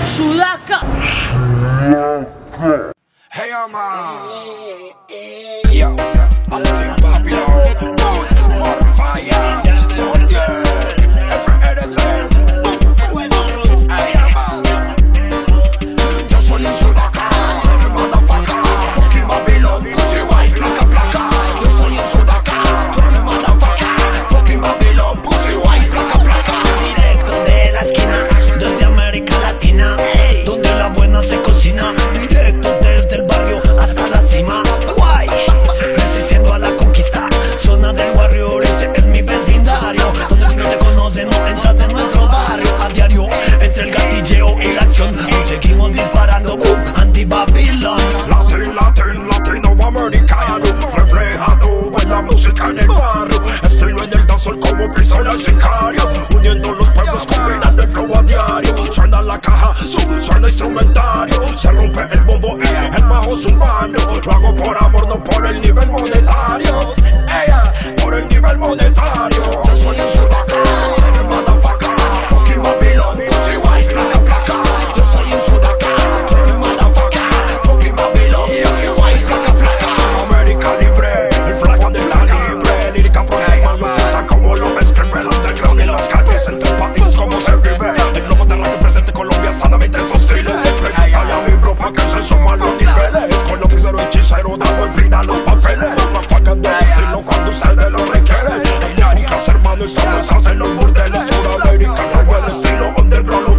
Sudaca. Hey, yo, Alvin Babylon, por fire, son 10, FRC. Hey, yo soy un Sudaca, el motherfucker, fucking Babylon, pussy white, placa, placa. Yo soy un Sudaca, el motherfucker, fucking Babylon, pussy white, placa, placa. Directo de la esquina, desde América Latina, donde la buena se cocina. Directo desde el barrio hasta la cima. Guay, resistiendo a la conquista. Zona del Warrior, este es mi vecindario, donde si no te conocen no entras en nuestro barrio. A diario, entre el gatilleo y la acción, nos seguimos disparando, boom, anti-Babylon. Latinoamericano, reflejado en la música en el barrio. Estilo en el dancehall como pistola y sicario, uniendo los pueblos, combinando el flow a diario. Suena la caja, suena instrumentario, se rompe el bombo y el bajo zumbando. Lo hago por amor, no por el nivel monetario. Ella, por el nivel monetario. Yo soy un Sudaca, el motherfucker, fucking Babylon, pussy white, placa, placa. Yo soy un Sudaca, el motherfucker, fucking Babylon, pussy white, placa, placa. América libre, el flaco del calibre, lírica problema, lo piensa como lo escribe. El underground en las calles, entre el país, como se vive. El globo terra que presente Colombia, sanamente hostiles. Pregúntale a mi bro pa' que se suman los niveles. Con los pizzero hechicero, damos y brinda los papeles. Mafacando el estilo cuando ustedes lo requieren. Américas, hermano, estamos hacen los burdeles. Suramérica, como el estilo underground.